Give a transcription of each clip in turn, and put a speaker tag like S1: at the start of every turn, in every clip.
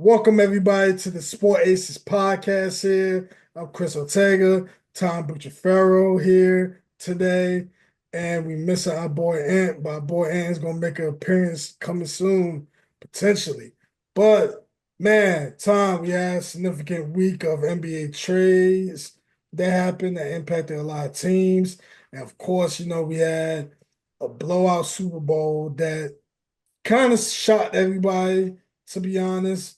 S1: Welcome everybody to the Sport Aces podcast here. I'm Chris Ortega, Tom Bucciferro here today, and we missing our boy Ant, but our boy Ant is gonna make an appearance coming soon, potentially. But man, Tom, we had a significant week of NBA trades that happened that impacted a lot of teams. And of course, we had a blowout Super Bowl that kind of shocked everybody, to be honest.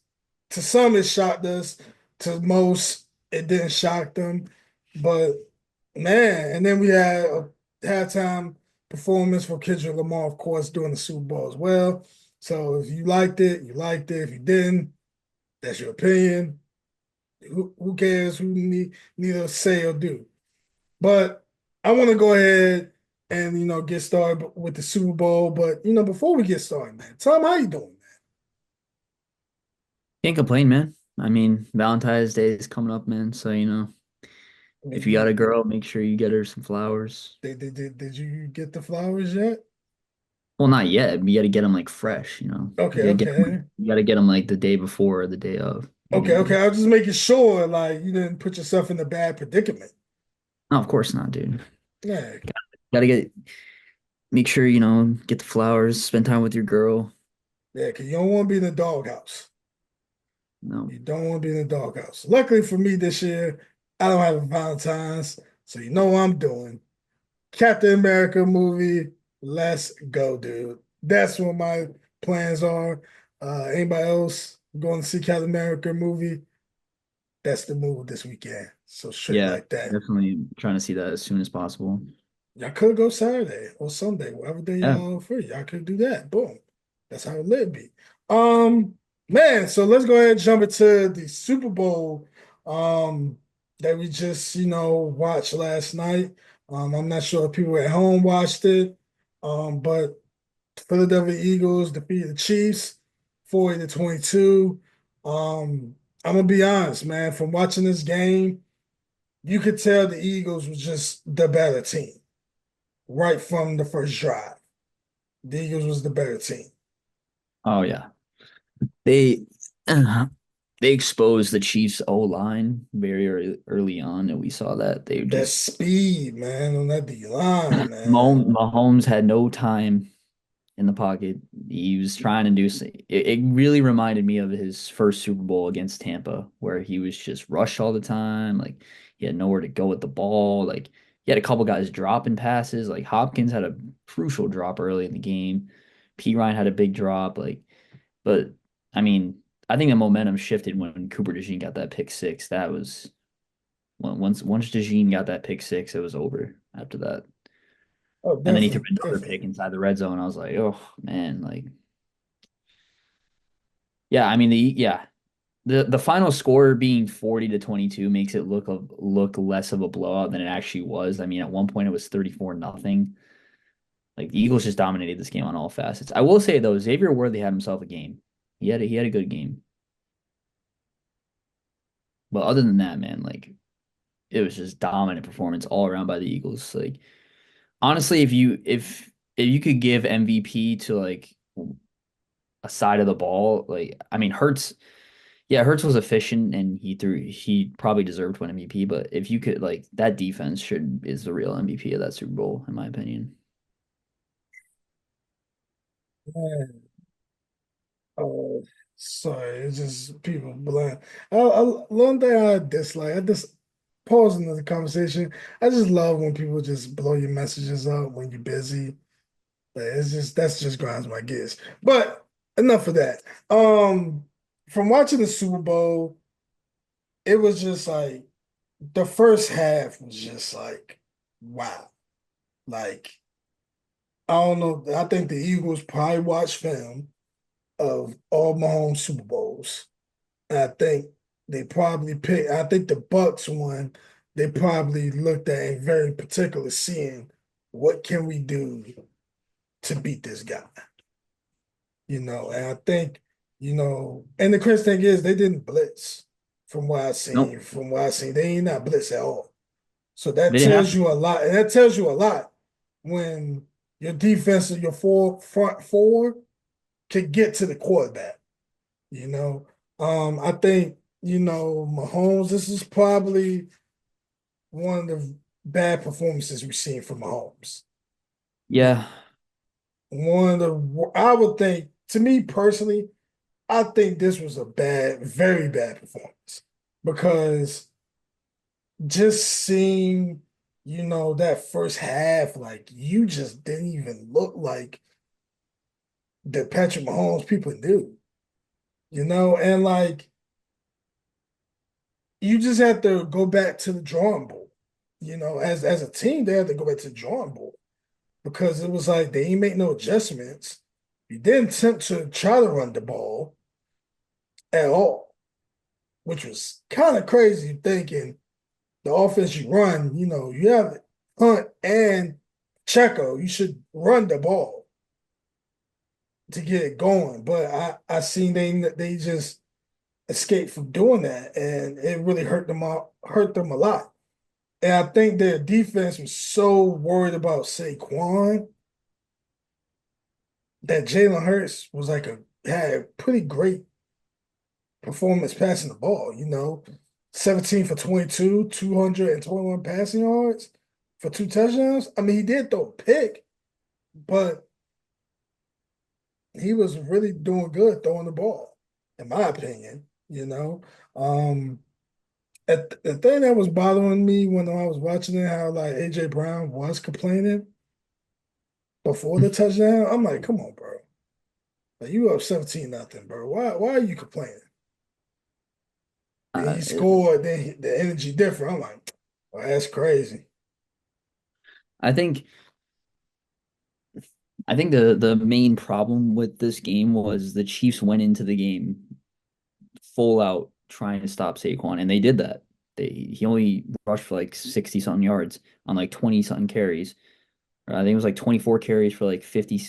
S1: To some, it shocked us. To most, it didn't shock them. But man, and then we had a halftime performance for Kendrick Lamar, of course, during the Super Bowl as well. So if you liked it, you liked it. If you didn't, that's your opinion. Who cares? Who need to say or do? But I want to go ahead and get started with the Super Bowl. But before we get started, man, Tom, how you doing,
S2: Can't complain, man. I mean, Valentine's Day is coming up, man. So, if you got
S1: man?
S2: a girl, make sure you get her some flowers.
S1: Did you get the flowers yet?
S2: Well, not yet. You got to get them like fresh.
S1: Okay, okay.
S2: You got to get them like the day before or the day of.
S1: Okay, okay.
S2: Ideally.
S1: I was just making sure, like, you didn't put yourself in a bad predicament.
S2: No, of course not, dude.
S1: Yeah,
S2: Got to make sure, get the flowers, spend time with your girl.
S1: yeah, because you don't want to be in the doghouse.
S2: No.
S1: You don't want to be in the doghouse. Luckily for me this year, I don't have a Valentine's, so you know what I'm doing. Captain America movie, let's go, dude. That's what my plans are. Anybody else going to see Captain America movie? That's the move this weekend. So straight
S2: Yeah,
S1: like that.
S2: definitely trying to see that as soon as possible.
S1: Y'all could go Saturday or Sunday, whatever day
S2: Yeah.
S1: y'all free. Y'all could do that. Boom. That's how it would be. Um, Man, so let's go ahead and jump into the Super Bowl that we just, watched last night. I'm not sure if people at home watched it. But Philadelphia Eagles defeated the Chiefs 40-22. I'm gonna be honest, man, from watching this game, you could tell the Eagles was just the better team right from the first drive. The Eagles was the better team.
S2: Oh, yeah. They they exposed the Chiefs O line very early on, and we saw that they
S1: That
S2: just
S1: speed, man, on that D line, man.
S2: Mahomes had no time in the pocket. He was trying to do it really reminded me of his first Super Bowl against Tampa, where he was just rushed all the time. Like he had nowhere to go with the ball. Like he had a couple guys dropping passes. Like Hopkins had a crucial drop early in the game. P. Ryan had a big drop. But I mean, I think the momentum shifted when Cooper DeJean got that pick six. That was once DeJean got that pick six, it was over after that.
S1: Oh,
S2: And then he threw
S1: definitely,
S2: another pick
S1: definitely.
S2: inside the red zone. I was like, oh man, like yeah, I mean the final score being 40-22 makes it look less of a blowout than it actually was. I mean, at one point it was 34-0. Like the Eagles just dominated this game on all facets. I will say though, Xavier Worthy had himself a game. He had a good game. But other than that, man, like it was just dominant performance all around by the Eagles. Like honestly, if you could give MVP to like a side of the ball, like I mean Hurts, yeah, Hurts was efficient and he probably deserved to win MVP, but if you could like that defense should is the real MVP of that Super Bowl, in my opinion.
S1: Man, oh, sorry, it's just people blind. One thing I dislike, I just pausing the conversation. I just love when people just blow your messages up when you're busy. Like, it's just that's just grinds my gears. But enough of that. From watching the Super Bowl, it was just like the first half was just like, wow. Like, I don't know. I think the Eagles probably watched film of all Mahomes Super Bowls. And I think they probably picked, I think the Bucks one, they probably looked at in very particular seeing what can we do to beat this guy. And I think, and the crazy thing is they didn't blitz from what I seen.
S2: Nope,
S1: From what I seen, they ain't not blitz at all. So that
S2: they didn't have
S1: tells
S2: to.
S1: you a lot. And that tells you a lot when your defense, your front four can get to the quarterback, you know. I think, Mahomes, this is probably one of the bad performances we've seen from Mahomes.
S2: Yeah,
S1: I would think, to me personally, I think this was a very bad performance because just seeing, that first half, like you just didn't even look like the Patrick Mahomes people knew, and like you just have to go back to the drawing board. As a team, they had to go back to the drawing board because it was like they didn't make no adjustments. You didn't attempt to try to run the ball at all, which was kind of crazy thinking the offense you run, you have Hunt and Checo, you should run the ball to get it going. But I seen they just escaped from doing that, and it really hurt them a lot. And I think their defense was so worried about Saquon that Jalen Hurts was had a pretty great performance passing the ball, 17 for 22, 221 passing yards for two touchdowns. I mean, he did throw a pick, but he was really doing good throwing the ball, in my opinion, Um, the thing that was bothering me when I was watching it, how like AJ Brown was complaining before the touchdown. I'm like, come on, bro. Like you up 17-0, bro. Why are you complaining? Then
S2: uh,
S1: he
S2: it,
S1: scored, then the energy different. I'm like, well, that's crazy.
S2: I think I think the main problem with this game was the Chiefs went into the game full out trying to stop Saquon, and they did that. He only rushed for like 60 something yards on like 20 something carries. I think it was like 24 carries for like 50,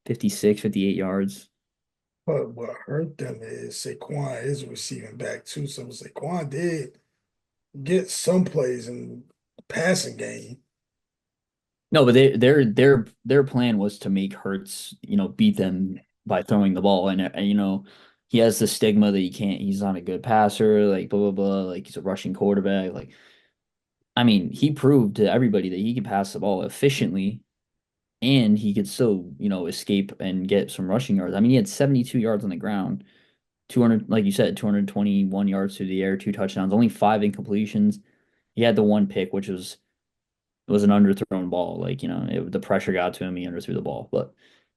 S2: 56, 58 yards.
S1: But what hurt them is Saquon is receiving back too. So Saquon did get some plays in the passing game.
S2: No, but their plan was to make Hurts, beat them by throwing the ball, and he has the stigma that he's not a good passer, like blah blah blah, like he's a rushing quarterback. Like, I mean, he proved to everybody that he could pass the ball efficiently, and he could still, escape and get some rushing yards. I mean, he had 72 yards on the ground, 200, like you said, 221 yards through the air, two touchdowns, only five incompletions. He had the one pick, which was an underthrown ball. Like, the pressure got to him, he underthrew the ball. But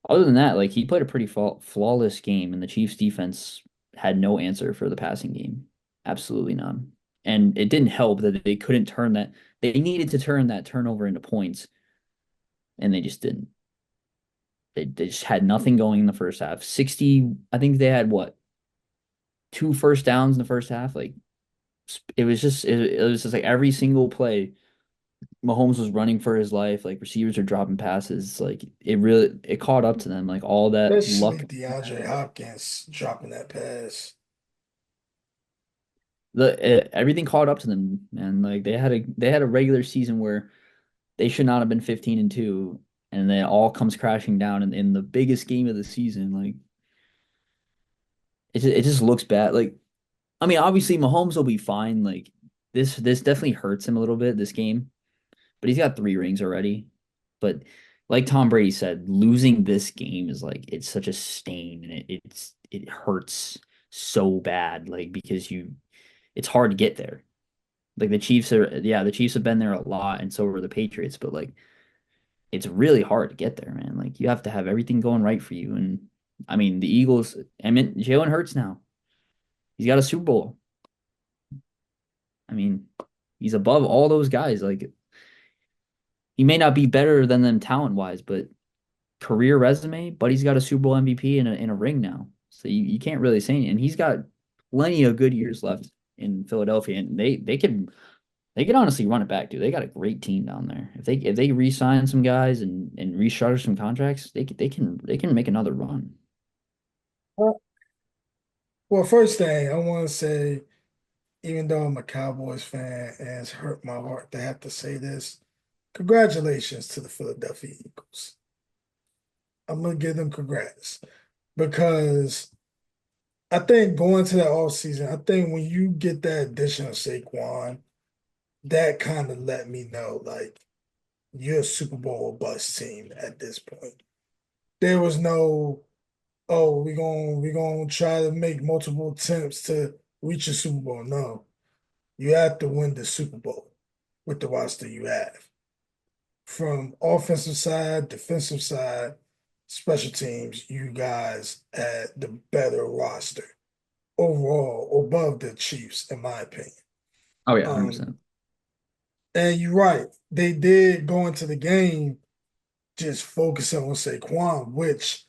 S2: other than that, like he played a pretty flawless game, and the Chiefs defense had no answer for the passing game. Absolutely none. And it didn't help that they couldn't turn that. They needed to turn that turnover into points, and they just didn't. They just had nothing going in the first half. 60, I think they had what, two first downs in the first half. Like it was just like every single play Mahomes was running for his life, like receivers are dropping passes, like it caught up to them, like all that
S1: Especially
S2: luck.
S1: DeAndre Hopkins dropping that pass.
S2: Everything caught up to them, man. Like they had a regular season where they should not have been 15-2, and then it all comes crashing down in the biggest game of the season. Like it just looks bad. Like I mean, obviously Mahomes will be fine. Like this definitely hurts him a little bit this game, but he's got three rings already. But like Tom Brady said, losing this game is like it's such a stain, and it hurts so bad, like because it's hard to get there. Like the Chiefs have been there a lot, and so are the Patriots, but like it's really hard to get there, man. Like you have to have everything going right for you. And I mean the Eagles, I mean Jalen Hurts now. He's got a Super Bowl. I mean, he's above all those guys. Like he may not be better than them talent wise, but career resume, but he's got a Super Bowl MVP in a ring now. So you can't really say anything. And he's got plenty of good years left in Philadelphia. And they could honestly run it back, dude. They got a great team down there. If they re-sign some guys and restructure some contracts, they can make another run.
S1: Well, first thing I want to say, even though I'm a Cowboys fan and it's hurt my heart to have to say this, congratulations to the Philadelphia Eagles. I'm gonna give them congrats because I think going to that offseason, I think when you get that addition of Saquon, that kind of let me know like you're a Super Bowl bust team at this point. There was no, oh, we're gonna try to make multiple attempts to reach a Super Bowl. No, you have to win the Super Bowl with the roster you have. From offensive side, defensive side, special teams, you guys had the better roster overall above the Chiefs, in my opinion.
S2: Oh yeah,
S1: Um,
S2: 100%.
S1: and you're right, they did go into the game just focusing on Saquon, which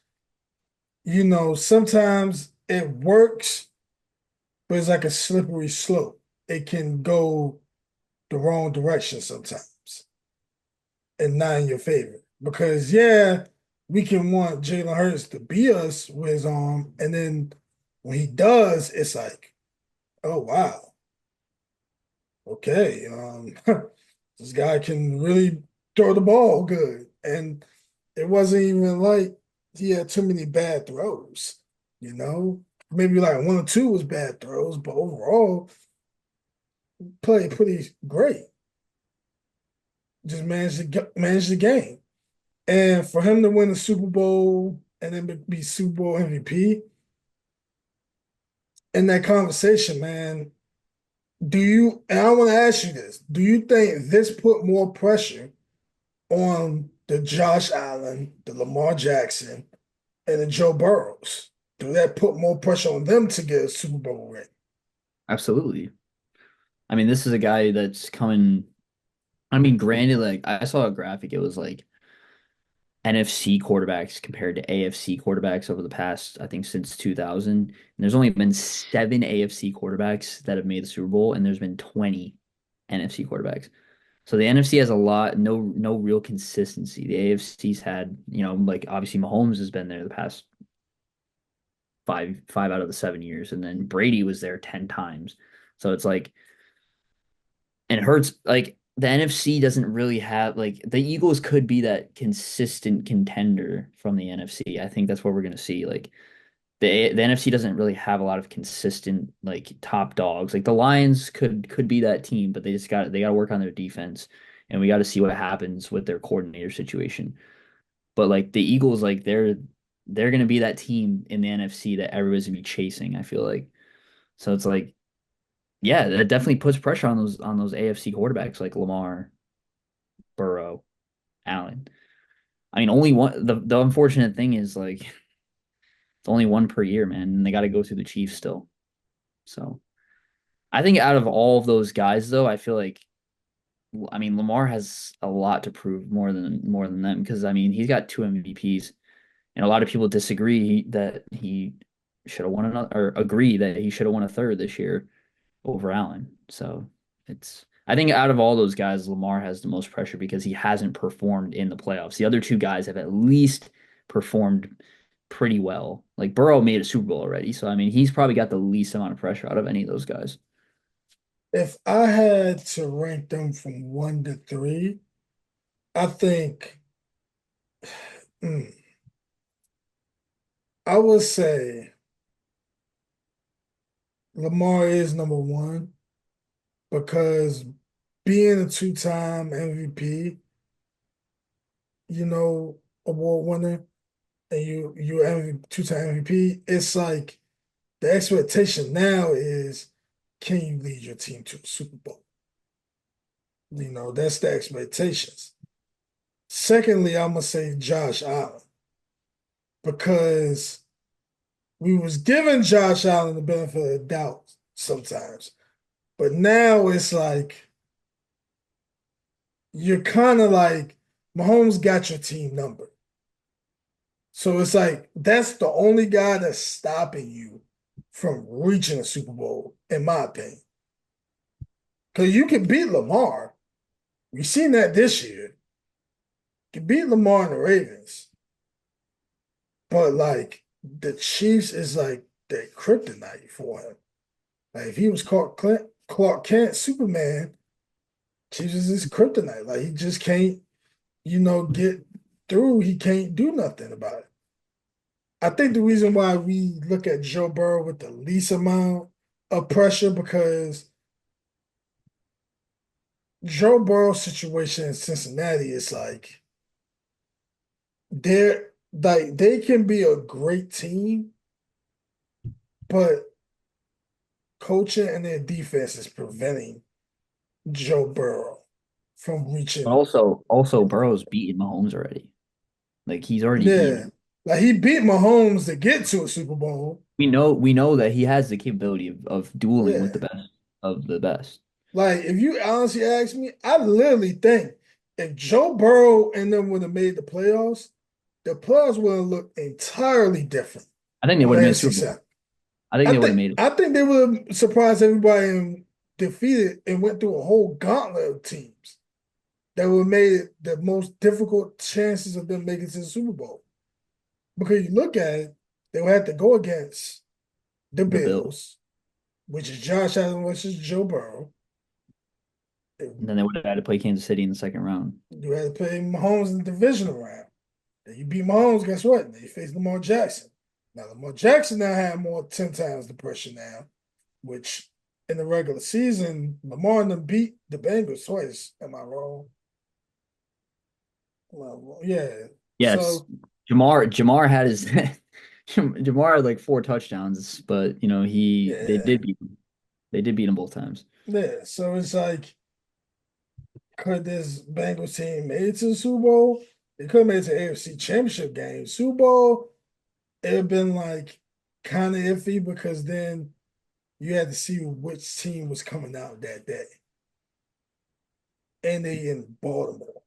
S1: sometimes it works, but it's like a slippery slope. It can go the wrong direction sometimes and not in your favor. Because yeah, we can want Jalen Hurts to beat us with his arm, and then when he does, it's like, oh wow, okay, this guy can really throw the ball good. And it wasn't even like he had too many bad throws, you know? Maybe like one or two was bad throws, but overall, played pretty great. Just managed the game. And for him to win the Super Bowl and then be Super Bowl MVP, in that conversation, man, and I want to ask you this, do you think this put more pressure on the Josh Allen, the Lamar Jackson, and the Joe Burrows? Do that put more pressure on them to get a Super Bowl ring?
S2: Absolutely. I mean, this is a guy that's coming. I mean, granted, like I saw a graphic. It was like NFC quarterbacks compared to AFC quarterbacks over the past, I think, since 2000. And there's only been seven AFC quarterbacks that have made the Super Bowl, and there's been 20 NFC quarterbacks. So the NFC has a lot, no real consistency. The AFC's had, like obviously Mahomes has been there the past five out of the 7 years, and then Brady was there 10 times. So it's like, and it hurts like the NFC doesn't really have like the Eagles could be that consistent contender from the NFC. I think that's what we're gonna see. Like the NFC doesn't really have a lot of consistent like top dogs. Like the Lions could be that team, but they got to work on their defense, and we got to see what happens with their coordinator situation. But like the Eagles, like they're gonna be that team in the NFC that everybody's gonna be chasing. I feel like so it's like yeah, that definitely puts pressure on those AFC quarterbacks like Lamar, Burrow, Allen. I mean, only one. The unfortunate thing is like it's only one per year, man, and they got to go through the Chiefs still. So I think out of all of those guys, though, I feel like I mean Lamar has a lot to prove more than them because I mean he's got two MVPs, and a lot of people disagree that he should have won another or agree that he should have won a third this year over Allen. So it's I think out of all those guys, Lamar has the most pressure because he hasn't performed in the playoffs. The other two guys have at least performed pretty well. Like Burrow made a Super Bowl already, so I mean he's probably got the least amount of pressure out of any of those guys.
S1: If I had to rank them from one to three, I think mm, I would say Lamar is number one because being a two-time MVP, award winner, and you two-time MVP, it's like the expectation now is can you lead your team to a Super Bowl? That's the expectations. Secondly, I'm gonna say Josh Allen because we was giving Josh Allen the benefit of the doubt sometimes, but now it's like you're kind of like Mahomes got your team number. So it's like that's the only guy that's stopping you from reaching a Super Bowl, in my opinion. Because you can beat Lamar. We've seen that this year. You can beat Lamar and the Ravens. But like the Chiefs is like the kryptonite for him. Like if he was Clark Kent, Superman, Chiefs is his kryptonite. Like he just can't, get through. He can't do nothing about it. I think the reason why we look at Joe Burrow with the least amount of pressure because Joe Burrow's situation in Cincinnati is like they can be a great team, but coaching and their defense is preventing Joe Burrow from
S2: But
S1: reaching.
S2: also Burrow's beaten Mahomes already. Like he's already beaten
S1: Yeah,
S2: him.
S1: like he beat Mahomes to get to a Super Bowl.
S2: We know that he has the capability of dueling with
S1: Yeah,
S2: the best of the best.
S1: like if you honestly ask me, I literally think if Joe Burrow and them would have made the playoffs would have looked entirely different
S2: I think they
S1: on
S2: would
S1: the
S2: have made a
S1: NFC
S2: Super Bowl.
S1: side.
S2: I think
S1: I
S2: they would
S1: think
S2: have made it.
S1: I think they would have surprised everybody and defeated and went through a whole gauntlet of teams that would have made it the most difficult chances of them making it to the Super Bowl. Because you look at it, they would have to go against the
S2: The Bill.
S1: Bills, which is Josh Allen versus Joe Burrow.
S2: And then they would have had to play Kansas City in the second round.
S1: You had to play Mahomes in the divisional round. Then you beat Mahomes, guess what? Then you face Lamar Jackson. Now Lamar Jackson now had more 10 times the pressure now, which in the regular season, Lamar and them beat the Bengals twice. Am I wrong? Well, yeah.
S2: Yes,
S1: So
S2: Jamar had his Jamar had like four touchdowns, but he
S1: yeah,
S2: they did beat him both times.
S1: yeah. So it's like, could this Bengals team made it to the Super Bowl? They could have made it to the AFC Championship game. Super Bowl, it would have been like kind of iffy because then you had to see which team was coming out that day. And they in Baltimore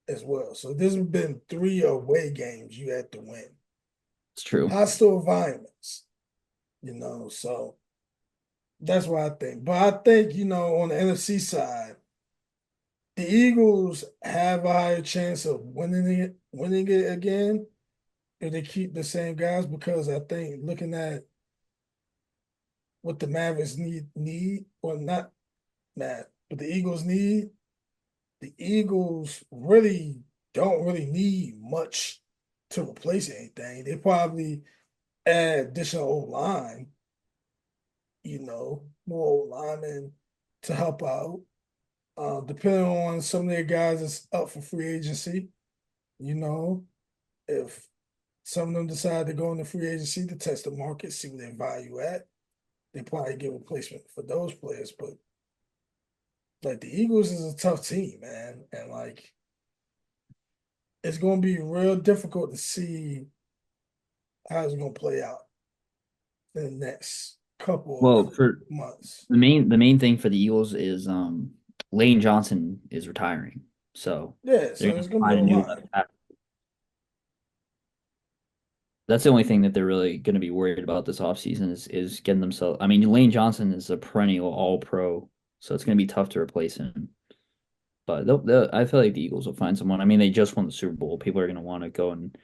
S1: as well. So this has been three away games you had to win.
S2: It's true.
S1: Hostile environments, so that's what I think. But I think, on the NFC side, the Eagles have a higher chance of winning it again if they keep the same guys because I think looking at what the Mavericks need or not Matt, but the Eagles need, the Eagles don't really need much to replace anything. They probably add additional old line, more old linemen to help out. Depending on some of their guys that's up for free agency, you know, if some of them decide to go into free agency to test the market, see where their value at, they probably get replacement for those players. But like the Eagles is a tough team, man, and like it's going to be real difficult to see how it's going to play out in the next couple of
S2: Well, for
S1: months.
S2: the main thing for the Eagles is Lane Johnson is retiring. So
S1: Yeah,
S2: they're
S1: so
S2: gonna
S1: it's going to be
S2: find a
S1: O
S2: new
S1: line.
S2: left tackle. That's the only thing that they're really gonna be worried about this offseason is getting themselves. I mean, Lane Johnson is a perennial all pro, so it's gonna be tough to replace him. But I feel like the Eagles will find someone. I mean, they just won the Super Bowl. People are gonna want to go and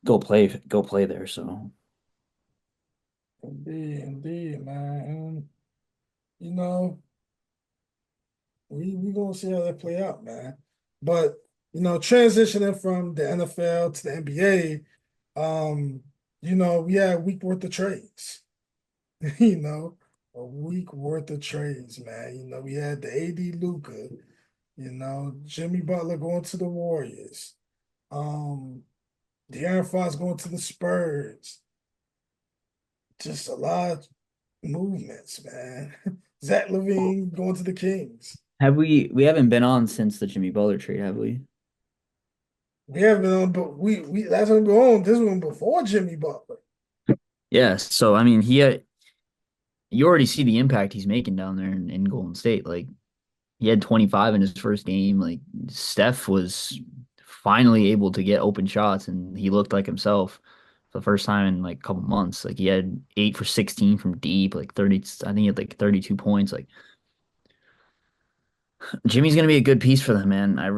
S2: go play there. So
S1: Indeed, man. You know, we gonna see how that play out, man. But transitioning from the NFL to the NBA, um, we had a week worth of trades. you know, a week worth of trades, man. We had the AD Luca, Jimmy Butler going to the Warriors, um, De'Aaron Fox going to the Spurs. Just a lot of movements, man. Zach Levine going to the Kings.
S2: have we haven't been on since the Jimmy Butler trade, have we?
S1: We haven't been on, but we that's when we're on this one before Jimmy Butler.
S2: Yeah. So I mean, you already see the impact he's making down there in Golden State. Like he had 25 in his first game. Like Steph was finally able to get open shots and he looked like himself for the first time in like a couple months. Like he had 8 for 16 from deep, like 30, I think he had like 32 points. Like Jimmy's gonna be a good piece for them, man. I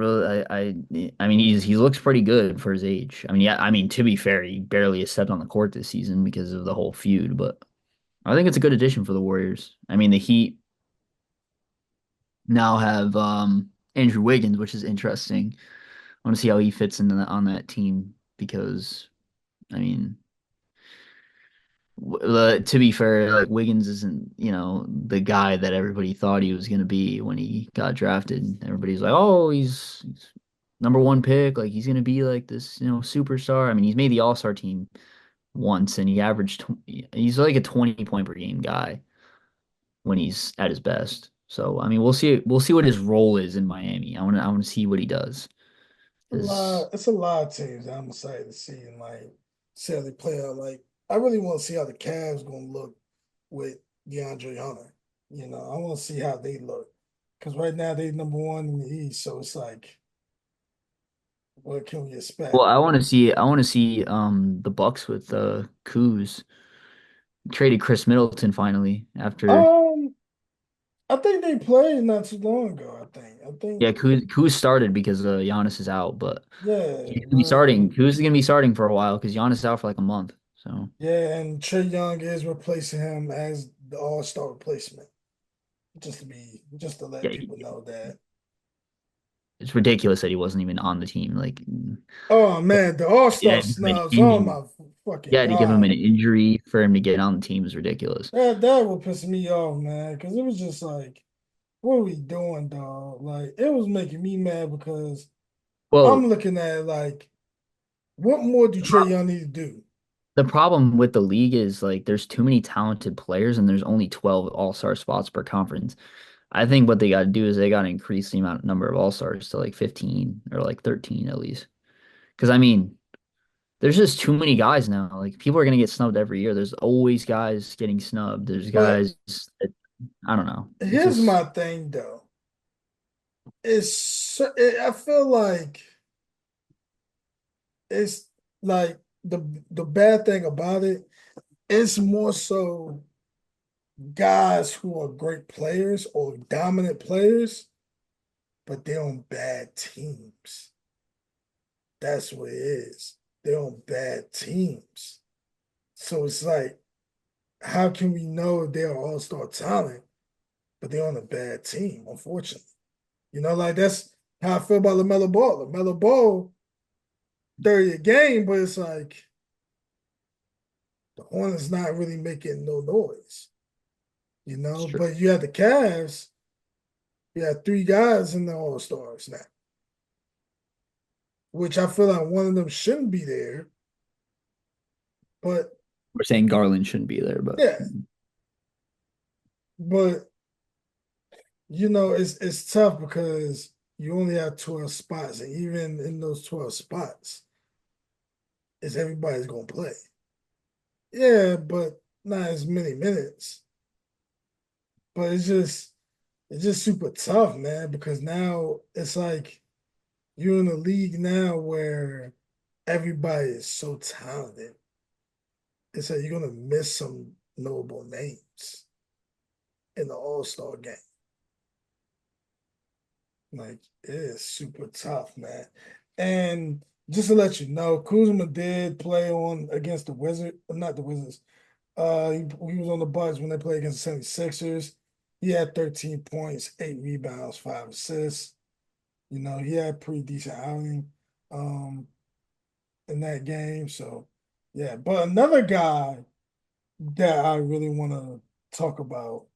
S2: mean he looks pretty good for his age. I mean, yeah, I mean to be fair, he barely has stepped on the court this season because of the whole feud, but I think it's a good addition for the Warriors. I mean, the Heat now have Andrew Wiggins, which is interesting. I want to see how he fits on that team because I mean, to be fair, like Wiggins isn't, the guy that everybody thought he was going to be when he got drafted. Everybody's like, "Oh, he's number one pick. Like he's going to be like this, superstar." I mean, he's made the All-Star team once, and he's like a 20 point per game guy when he's at his best. So, I mean, we'll see what his role is in Miami. I want to see what he does. Because
S1: It's a lot of teams that I'm excited to see and like see how they play out. Like I really want to see how the Cavs gonna look with DeAndre Hunter. I want to see how they look because right now they number one in the East. So it's like, what can we
S2: well,
S1: expect?
S2: I want to see the Bucks with Kuz traded Chris Middleton finally after.
S1: Um, I think they played not too long ago. I think,
S2: Yeah, Kuz started because Giannis is out, but
S1: yeah,
S2: he's gonna be
S1: but
S2: starting. Kuz is gonna be starting for a while because Giannis is out for like a month. So
S1: yeah, and Trey Young is replacing him as the All-Star replacement. Just to let
S2: yeah,
S1: people know that.
S2: it's ridiculous that he wasn't even on the team. Like,
S1: Oh man, the
S2: yeah,
S1: All-Star snubs. Oh my fucking
S2: yeah, to give him an
S1: God.
S2: injury for him to get on the team is ridiculous.
S1: That would piss me off, man, because it was just like, what are we doing, dog? Like, it was making me mad because I'm
S2: Well,
S1: looking at it like, what more do
S2: the
S1: Trey
S2: pro-
S1: Young need to do?
S2: the problem with the league is like there's too many talented players and there's only 12 all-star spots per conference. I think what they got to do is they got to increase the number of all-stars to like 15 or like 13 at least. Because I mean, there's just too many guys now. Like people are gonna get snubbed every year. There's always guys getting snubbed. There's
S1: But
S2: guys that, I don't know. It's
S1: here's
S2: just
S1: my thing, though. I feel like it's like the bad thing about it, it's more so guys who are great players or dominant players, but they're on bad teams. That's what it is. They're on bad teams. So it's like, how can we know if they're all-star talent, but they're on a bad team, unfortunately? Like that's how I feel about LaMelo Ball. LaMelo Ball, 30 a game, but it's like the Hornets not really making no noise,
S2: it's true.
S1: But you have the Cavs, you have three guys in the All-Stars now, which I feel like one of them shouldn't be there. But
S2: We're saying Garland shouldn't be there, but
S1: yeah, but it's tough because you only have 12 spots, and even in those 12 spots, is everybody's gonna play. Yeah, but not as many minutes. But it's just super tough, man, because now it's like you're in a league now where everybody is so talented. It's like you're gonna miss some notable names in the All-Star game. Like it is super tough, man. And just to let you know, Kuzma did play on against the Wizards, not the Wizards. He was on the Bucks when they played against the 76ers. He had 13 points, 8 rebounds, 5 assists. He had a pretty decent outing um in that game. So yeah, but another guy that I really want to talk about,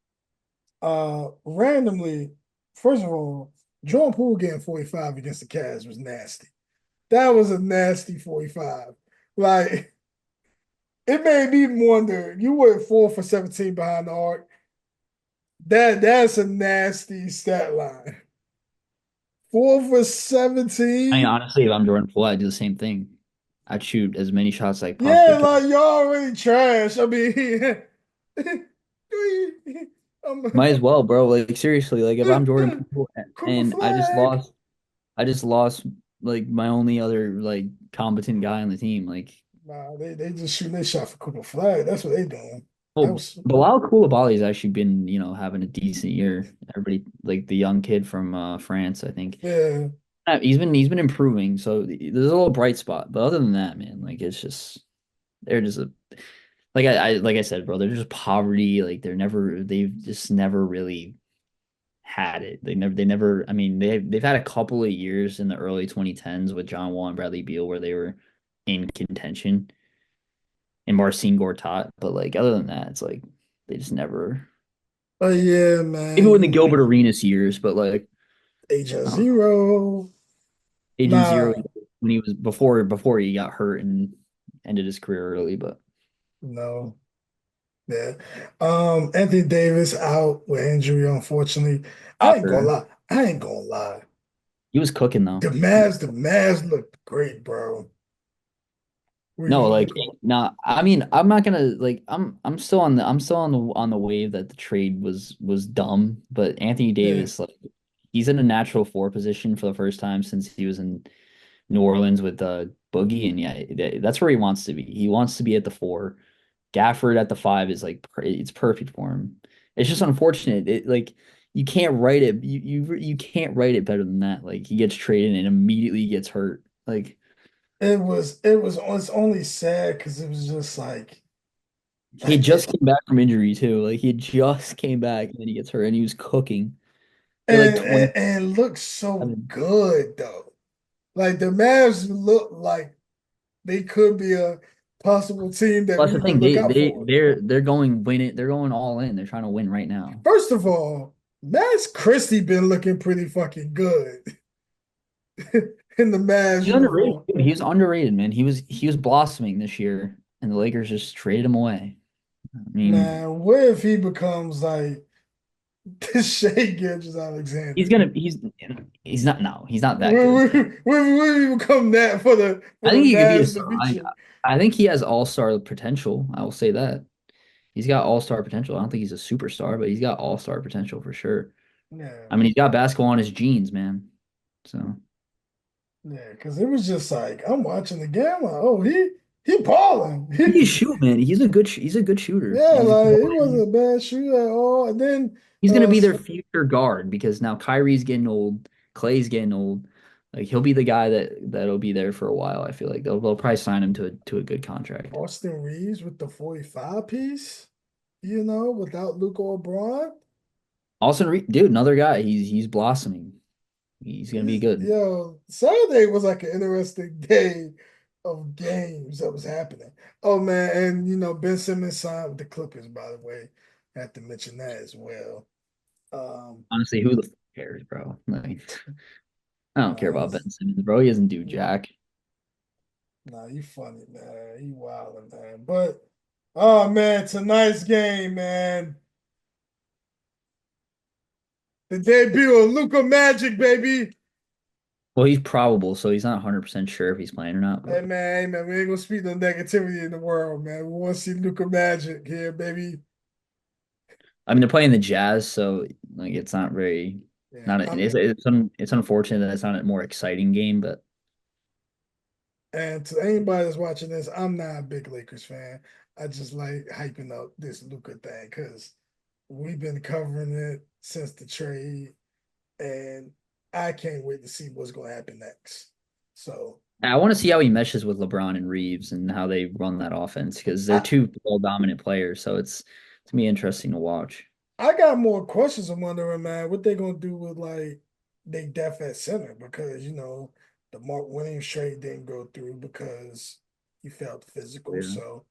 S1: randomly, first of all, Jordan Poole getting 45 against the Cavs was nasty. That was a nasty 45. Like it made me wonder, you went 4 for 17 behind the arc. That's a nasty stat line. 4 for
S2: I mean,
S1: 17.
S2: honestly, if I'm Jordan Poole, I'd do the same thing. I'd shoot as many shots as I
S1: Yeah,
S2: possibly could.
S1: like y'all already trash. I mean,
S2: Might as
S1: I'm,
S2: well, bro. Like seriously, like if I'm Jordan Poole
S1: Cooper
S2: and
S1: flag.
S2: I just lost like my only other like competent guy on the team. Like,
S1: Nah, they just shooting their shot for Cooper flag. That's what they doing. That
S2: well,
S1: was
S2: Bilal Koulibaly's actually been, having a decent year. Everybody like the young kid from France, I think.
S1: yeah.
S2: He's been improving, so there's a little bright spot. But other than that, man, like it's just they're just like I said, bro, they're just poverty. Like they've just never really had it. They never. I mean, they've had a couple of years in the early 2010s with John Wall and Bradley Beal where they were in contention. and Marcin Gortat. But like other than that, it's like they just never.
S1: But yeah,
S2: Maybe
S1: man,
S2: when the Gilbert Arenas years, but like
S1: Agent
S2: I don't know,
S1: Zero.
S2: Agent Zero
S1: Nah,
S2: when he was before he got hurt and ended his career early. But
S1: no. Yeah. Anthony Davis out with injury, unfortunately. I ain't gonna
S2: Shocker.
S1: lie. I ain't gonna lie.
S2: He was cooking though.
S1: The Mavs looked great, bro.
S2: No,
S1: We
S2: like
S1: look
S2: not. I mean, I'm not gonna like. I'm still on the wave that the trade was dumb. But Anthony
S1: yeah.
S2: Davis, like, he's in a natural four position for the first time since he was in New Orleans with Boogie, and yeah, that's where he wants to be. He wants to be at the four. Gafford at the five is like it's perfect for him. It's just unfortunate. It like you can't write it. You can't write it better than that. Like he gets traded and immediately gets hurt. Like.
S1: It's only sad because it was just like
S2: He had just
S1: it,
S2: came back from injury too. Like he had just came back and then he gets hurt and he was cooking. He had like
S1: and,
S2: 20.
S1: and looks so good though. Like the Mavs look like they could be a possible team that
S2: Well, that's
S1: we
S2: the
S1: need to
S2: thing.
S1: look out for.
S2: They're going win it. They're going all in. They're trying to win right now.
S1: First of all, Max Christie been looking pretty fucking good in the Mavs
S2: He's underrated.
S1: uniform.
S2: Dude. He was underrated, man. He was blossoming this year, and the Lakers just traded him away. I mean,
S1: Man, what if he becomes like this Shea
S2: he's
S1: Gilgeous-Alexander?
S2: gonna he's not no, he's not that good.
S1: When we become that for
S2: I
S1: the
S2: think he could be a
S1: Mavs in the
S2: star.
S1: future?
S2: I think he has all-star potential. I will say that. He's got all-star potential. I don't think he's a superstar, but he's got all-star potential for sure.
S1: Yeah,
S2: I mean, he's got basketball on his genes, man. So
S1: yeah, because it was just like I'm watching the game, like, oh, he balling.
S2: he can shoot, man. He's a good shooter.
S1: Yeah,
S2: He's
S1: like it wasn't
S2: going
S1: a bad shoot at all. And then
S2: he's gonna be their
S1: so
S2: future guard because now Kyrie's getting old, Clay's getting old. Like he'll be the guy that'll be there for a while. I feel like they'll probably sign him to a good contract.
S1: Austin Reeves with the 45 piece, without Luca or Braun.
S2: Austin Reed, dude, another guy. He's blossoming. He's gonna be good.
S1: Saturday was like an interesting day of games that was happening. Oh man, and Ben Simmons signed with the Clippers, by the way. I have to mention that as well. Um,
S2: Honestly, who the f cares, bro? Like, I don't care
S1: nah,
S2: about Ben Simmons, bro. He doesn't do
S1: nah,
S2: jack.
S1: nah, you funny, man. You wildin', man. But oh man, tonight's game, man. The debut of Luca Magic, baby.
S2: Well, he's probable, so he's not 100% sure if he's playing or not. But
S1: Hey man, we ain't gonna speak no negativity in the world, man. We want to see Luca Magic here, baby.
S2: I mean, they're playing the Jazz, so like it's not very
S1: Yeah,
S2: not it's unfortunate that it's not a more exciting game, but
S1: and to anybody that's watching this, I'm not a big Lakers fan. I just like hyping up this Luca thing because we've been covering it since the trade, and I can't wait to see what's gonna happen next. So
S2: I want to see how he meshes with LeBron and Reeves and how they run that offense because they're
S1: I
S2: two ball dominant players. So it's gonna be interesting to watch.
S1: I got more questions. I'm wondering, man, what they gonna do with like they depth at center because the Mark Williams trade didn't go through because he felt physical.
S2: Yeah.
S1: So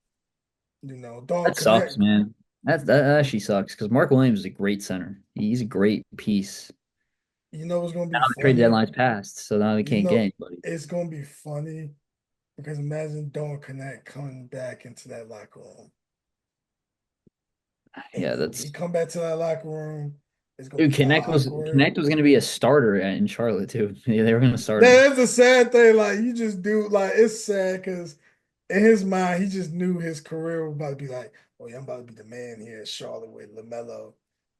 S1: Dog
S2: That sucks,
S1: Connect.
S2: man. That actually sucks because Mark Williams is a great center. He's a great piece.
S1: What's gonna
S2: Now
S1: be
S2: the trade
S1: funny?
S2: deadline's passed, so now they
S1: You
S2: can't get
S1: know
S2: anybody.
S1: it's gonna be funny because imagine Dog Connect coming back into that locker room, and
S2: Yeah,
S1: when he
S2: that's
S1: come back to that locker room, it's gonna
S2: dude.
S1: be awkward.
S2: Connect was gonna be a starter in Charlotte too. Yeah, they were gonna start him.
S1: That's a sad thing. Like you just do like it's sad because in his mind he just knew his career was about to be like, oh yeah, I'm about to be the man here in Charlotte with LaMelo,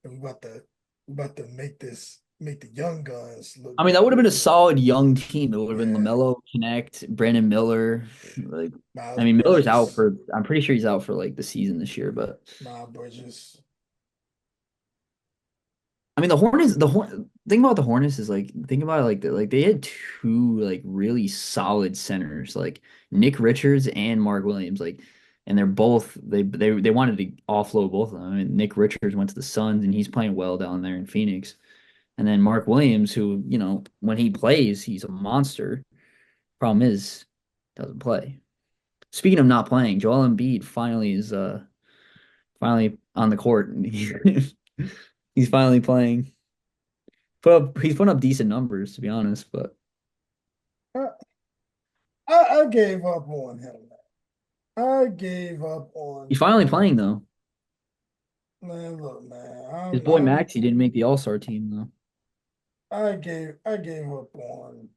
S1: and we about to make the young guns look
S2: I mean, that would have
S1: good.
S2: been a solid young team. It would have been
S1: Yeah,
S2: LaMelo, Connect, Brandon Miller. Like, I
S1: Miles
S2: mean, Miller's out
S1: Bridges,
S2: for. I'm pretty sure he's out for like the season this year. But
S1: Miles Bridges.
S2: I mean, the Horn. Thing about the Hornets is like, think about it like they had two like really solid centers, like Nick Richards and Mark Williams. Like, and they're both they wanted to offload both of them. I mean, Nick Richards went to the Suns and he's playing well down there in Phoenix. And then Mark Williams, who, when he plays, he's a monster. Problem is, doesn't play. Speaking of not playing, Joel Embiid finally on the court. He's finally playing. He's putting up decent numbers to be honest, but
S1: I, I gave up on him. I gave up on
S2: he's finally playing though.
S1: man. Look, man,
S2: His boy Maxey didn't make the All-Star team though.
S1: I gave up on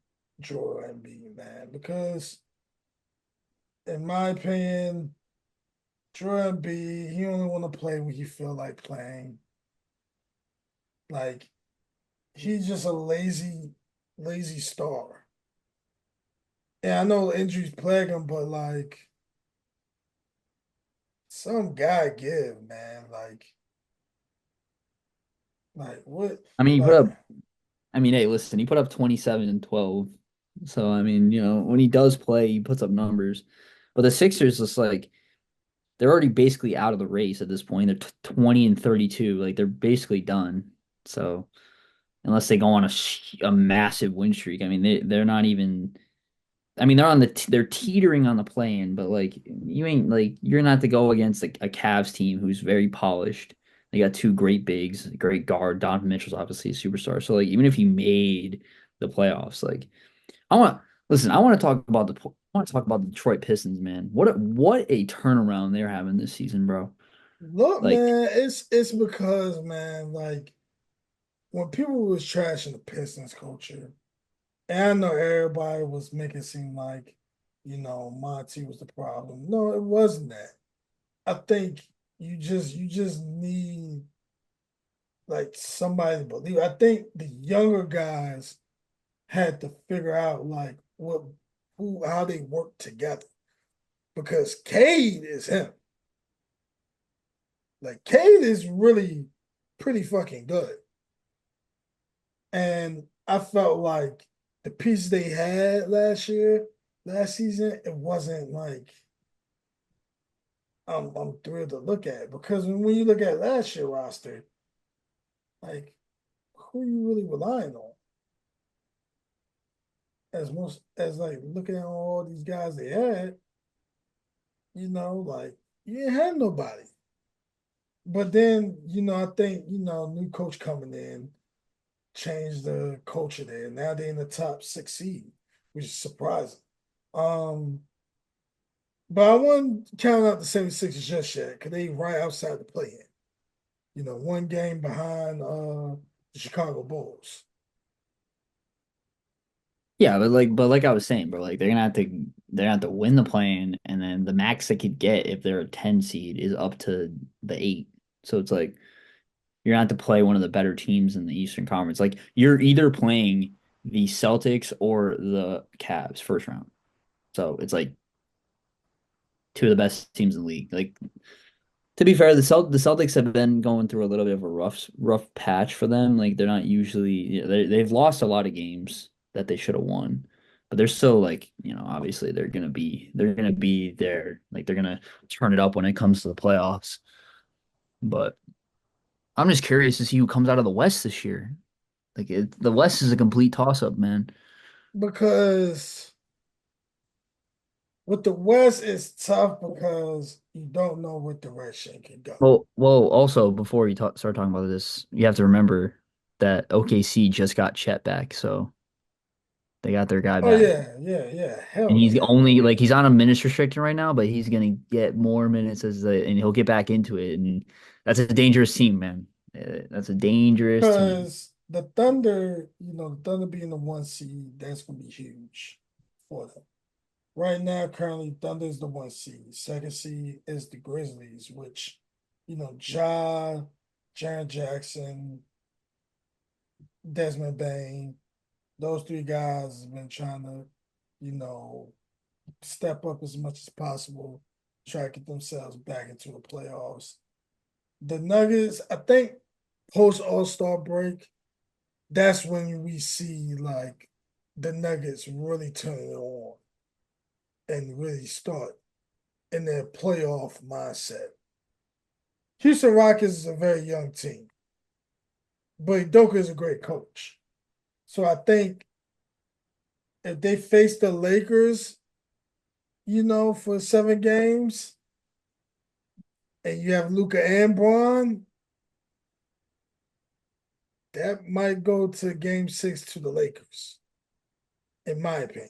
S1: Joel Embiid, man, because in my opinion, Joel Embiid, he only want to play when he feel like playing. Like he's just a lazy star. And I know injuries plague him, but like some guy give, man. Like what?
S2: I mean, he put
S1: Like
S2: up I mean, hey, listen, he put up 27 and 12. So, I mean, when he does play, he puts up numbers. But the Sixers just like they're already basically out of the race at this point. They're 20 and 32. Like they're basically done. So, unless they go on a massive win streak, I mean, they're not even I mean, they're teetering on the plane, but like you ain't like you're not to go against a Cavs team who's very polished. They got two great bigs, great guard. Donovan Mitchell's obviously a superstar. So like even if he made the playoffs, like I want listen, I want to talk about the Detroit Pistons, man. What a turnaround they're having this season, bro.
S1: look,
S2: Like
S1: man, it's because man, like when people was trashing the Pistons culture, and I know everybody was making it seem like, Monty was the problem. No, it wasn't that. I think you just need like somebody to believe. I think the younger guys had to figure out like how they work together because Cade is him. Like Cade is really pretty fucking good. And I felt like the pieces they had last season, it wasn't like I'm thrilled to look at because when you look at last year roster, like who are you really relying on? As like looking at all these guys they had, like you didn't have nobody. But then, I think, new coach coming in changed the culture there. Now they're in the top six seed, which is surprising. Um, but I wouldn't count out the 76ers just yet because they right outside the play-in. One game behind the Chicago Bulls.
S2: yeah, but like I was saying, bro, like they're gonna have to win the play-in, and then the max they could get if they're a 10 seed is up to the 8. So it's like you're gonna have to play one of the better teams in the Eastern Conference. Like you're either playing the Celtics or the Cavs first round. So it's like two of the best teams in the league. Like to be fair, the Celtics have been going through a little bit of a rough patch for them. Like they're not usually they've lost a lot of games that they should have won. But they're still like, obviously they're gonna be there. Like they're gonna turn it up when it comes to the playoffs. But I'm just curious to see who comes out of the West this year. Like the West is a complete toss up, man.
S1: Because with the West, it's tough because you don't know what direction can go.
S2: Well, also before you start talking about this, you have to remember that OKC just got Chet back, so they got their guy
S1: Oh
S2: back.
S1: yeah, yeah, yeah.
S2: And
S1: Hell
S2: he's
S1: yeah.
S2: only like he's on a minutes restriction right now, but he's gonna get more minutes and he'll get back into it. And that's a dangerous team, man. That's a dangerous team.
S1: Because the Thunder, the Thunder being the one seed, that's gonna be huge for them. Right now, currently, Thunder is the one seed. Second seed is the Grizzlies, which, Jaren Jackson, Desmond Bain, those three guys have been trying to, you know, step up as much as possible, try to get themselves back into the playoffs. The Nuggets, I think, post All-Star break, that's when we see like the Nuggets really turn it on and really start in their playoff mindset. Houston Rockets is a very young team, but Doka is a great coach. So I think if they face the Lakers, for 7 games, and you have Luca and Braun, that might go to game 6 to the Lakers, in my opinion.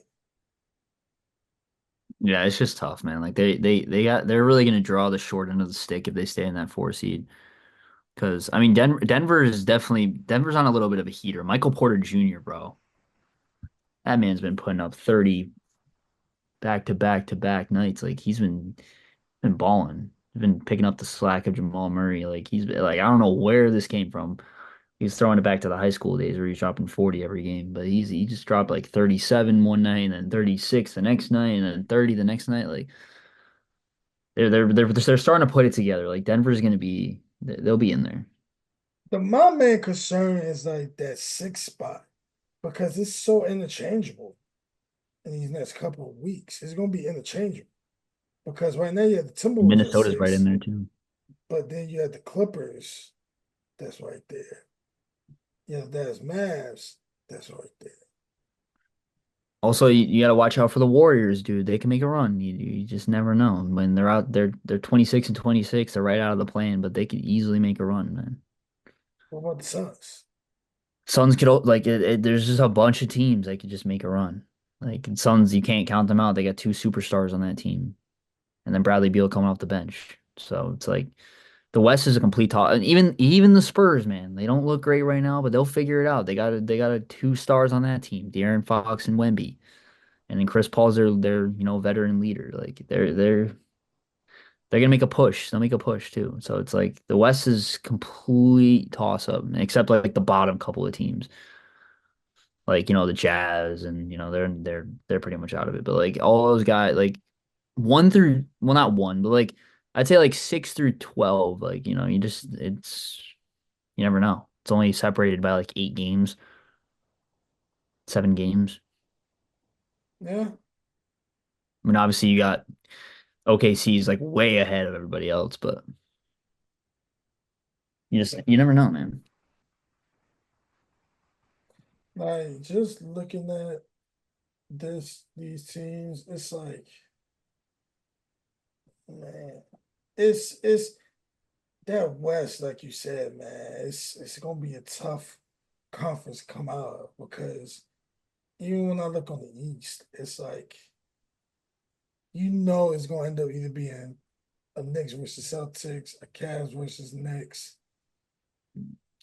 S2: Yeah, it's just tough, man. Like they're really gonna draw the short end of the stick if they stay in that 4 seed. Because I mean, Denver's on a little bit of a heater. Michael Porter Jr., bro, that man's been putting up 30 back to back to back nights. Like he's been balling. He's been picking up the slack of Jamal Murray. Like he's been, like I don't know where this came from. He's throwing it back to the high school days where he's dropping 40 every game, but he just dropped like 37 one night and then 36 the next night and then 30 the next night. Like they're starting to put it together. Like Denver's gonna be they'll be in there.
S1: My main concern is like that 6 spot because it's so interchangeable in these next couple of weeks. It's going to be interchangeable because right now you have the Timberwolves at
S2: Minnesota's right in
S1: 6,
S2: there too.
S1: but then you have the Clippers that's right there. You have Dallas Mavs that's right there.
S2: Also, you got to watch out for the Warriors, dude. They can make a run. You just never know. When they're out, they're 26 and 26. They're right out of the plane, but they could easily make a run, man.
S1: What about the Suns?
S2: Suns could there's just a bunch of teams that could just make a run. Like Suns, you can't count them out. They got two superstars on that team, and then Bradley Beal coming off the bench. So it's like the West is a complete toss. And even the Spurs, man, they don't look great right now, but they'll figure it out. They got a two stars on that team, De'Aaron Fox and Wemby, and then Chris Paul's their veteran leader. Like they're gonna make a push. They'll make a push too. So it's like the West is complete toss up, except like the bottom couple of teams, like the Jazz, and they're pretty much out of it. But like all those guys, like one through well, not one, but like I'd say like 6 through 12, like you just you never know. It's only separated by like 8 games, 7 games.
S1: Yeah,
S2: I mean, obviously you got OKC's like way ahead of everybody else, but you never know, man.
S1: like just looking at these teams, it's like, man, it's that West, like you said, man. It's gonna be a tough conference to come out of because even when I look on the East, it's like it's gonna end up either being a Knicks versus Celtics, a Cavs versus Knicks,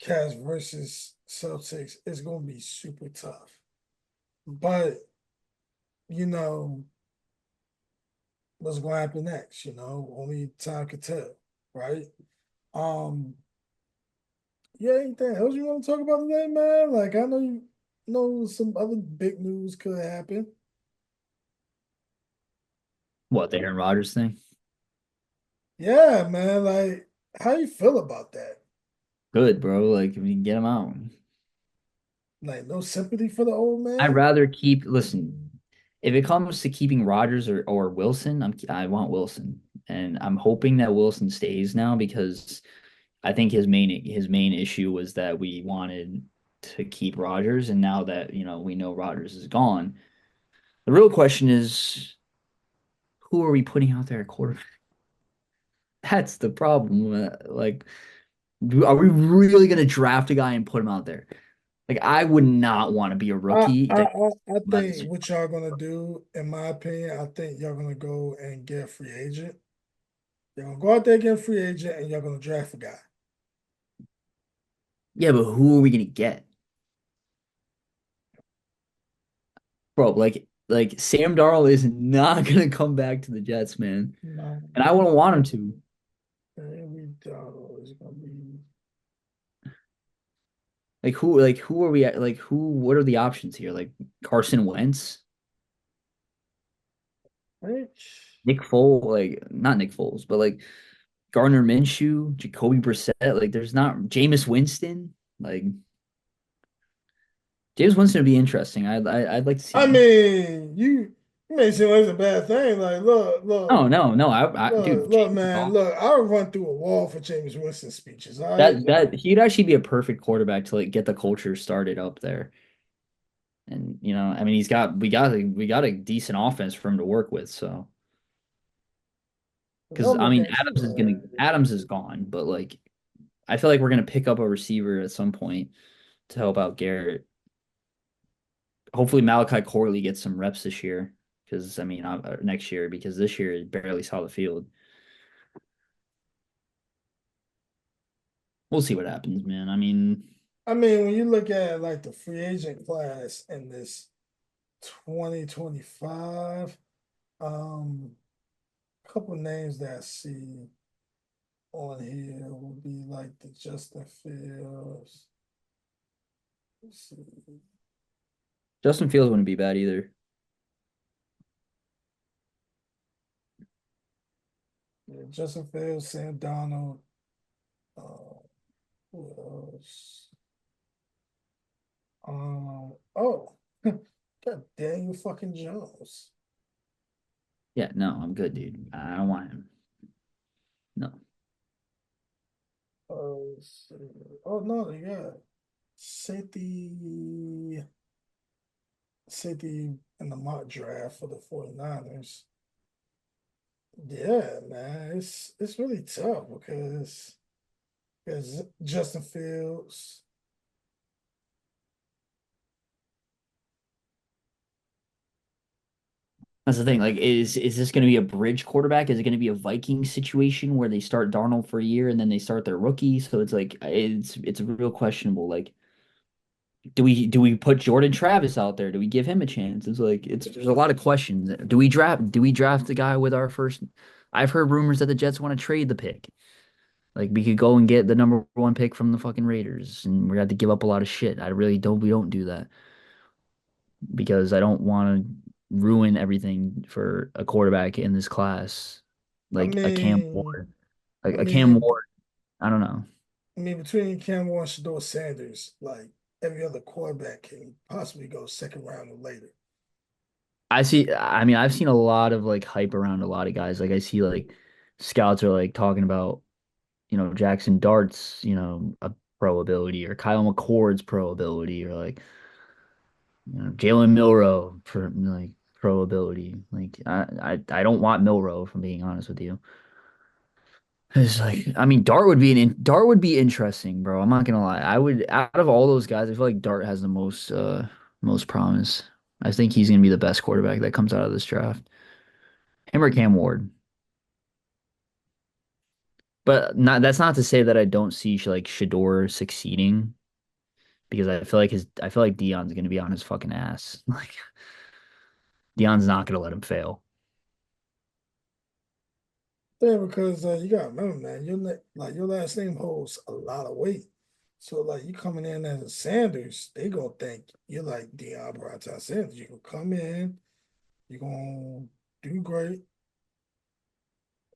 S1: Cavs versus Celtics. It's gonna be super tough. But you know what's gonna happen next, only time can tell, right? Um, yeah, anything else you want to talk about today, man? Like I know you know some other big news could happen.
S2: What, the Aaron Rodgers thing?
S1: Yeah, man. Like, how you feel about that?
S2: Good, bro. Like, if you can get him out.
S1: Like, no sympathy for the old
S2: I'd
S1: man?
S2: rather listen, if it comes to keeping Rodgers or Wilson, I want Wilson. And I'm hoping that Wilson stays now because I think his main issue was that we wanted to keep Rodgers, and now that, we know Rodgers is gone, the real question is who are we putting out there at quarterback? That's the problem. Like, are we really going to draft a guy and put him out there? Like, I would not want to be a
S1: I,
S2: rookie
S1: I
S2: that
S1: I I
S2: left.
S1: think what y'all gonna do, in my opinion, I think y'all gonna go and get a free agent. You're gonna go out there and get a free agent, and you're gonna draft a guy.
S2: Yeah, but who are we gonna get, bro? Like Sam Darnold is not gonna come back to the Jets, man,
S1: No,
S2: and I wouldn't want him to.
S1: we don't. It's gonna be
S2: Like who are we at? Like who? What are the options here? Like Carson Wentz,
S1: Rich.
S2: Nick Foles, like not Nick Foles, but like Gardner Minshew, Jacoby Brissett. Like there's not Jameis Winston. Like James Winston would be interesting. I'd like to see
S1: I
S2: him.
S1: mean, you may seem like it's a bad thing. Like,
S2: No, no, no. Dude,
S1: look,
S2: James
S1: man,
S2: Goff.
S1: look. I would run through a wall for James Winston speeches. All right.
S2: That he'd actually be a perfect quarterback to like get the culture started up there. And I mean, we got a decent offense for him to work with. So Because
S1: They'll
S2: I
S1: look
S2: mean,
S1: at you.
S2: Adams is gone, but like I feel like we're gonna pick up a receiver at some point to help out Garrett. Hopefully Malachi Corley gets some reps this year. Because I mean, next year because this year he barely saw the field. We'll see what happens, man. I mean,
S1: I mean, when you look at like the free agent class in this 2025, a couple names that I see on here would be like the Justin Fields. Let's see.
S2: Justin Fields wouldn't be bad either.
S1: Yeah, Justin Fields, Sam Donald. Uh, who else? Oh, got Daniel fucking Jones.
S2: Yeah, no, I'm good, dude. I don't want him. No.
S1: Let's see. Oh no, they got safety, safety in the mock draft for the 49ers. Yeah, man, it's really tough because Justin Fields.
S2: That's the thing. Like, is this going to be a bridge quarterback? Is it going to be a Viking situation where they start Darnold for a year and then they start their rookie? So it's like it's real questionable. Like, do we put Jordan Travis out there? Do we give him a chance? It's like there's a lot of questions. Do we draft the guy with our first? I've heard rumors that the Jets want to trade the pick. Like we could go and get the number one pick from the fucking Raiders, and we have to give up a lot of shit. I really don't. We don't do that because I don't want to ruin everything for a quarterback in this class,
S1: I
S2: like a Cam
S1: mean,
S2: Ward, like
S1: I
S2: a Cam
S1: mean,
S2: Ward. I don't know.
S1: I mean, between Cam Ward and Shador Sanders, like every other quarterback can possibly go second round or later.
S2: I see. I mean, I've seen a lot of like hype around a lot of guys. Like I see like scouts are like talking about Jackson Dart's a pro ability or Kyle McCord's pro ability or like Jalen Milrow for like pro ability. Like I don't want Milrow, if I'm being honest with you. It's like I mean Dart would be interesting, bro. I'm not gonna lie. I would out of all those guys, I feel like Dart has the most promise. I think he's gonna be the best quarterback that comes out of this draft. Him or Cam Ward. But not that's not to say that I don't see like Shador succeeding because I feel like Dion's gonna be on his fucking ass. Like Dion's not gonna let him fail.
S1: Yeah, because you gotta remember, man, like your last name holds a lot of weight. So like you coming in as a Sanders, they gonna think you're like Deion Bronta Sanders. You gonna come in, you gonna do great.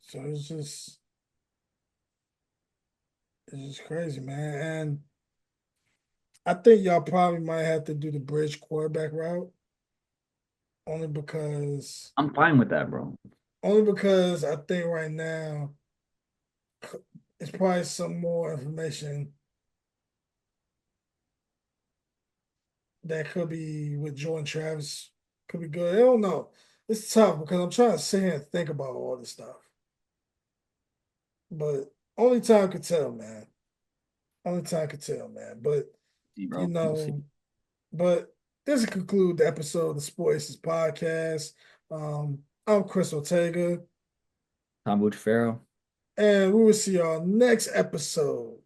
S1: So it's just crazy, man. And I think y'all probably might have to do the bridge quarterback route only because
S2: I'm fine with that, bro.
S1: only because I think right now it's probably some more information that could be with Jordan Travis could be good. I don't know. It's tough because I'm trying to sit here and think about all this stuff. But only time could tell, man. Only time could tell, man. But
S2: See,
S1: you
S2: bro. We'll see.
S1: know, but this will conclude the episode of the Sports Podcast. I'm Chris Ortega,
S2: Tom Bucciferro.
S1: and we will see y'all next episode.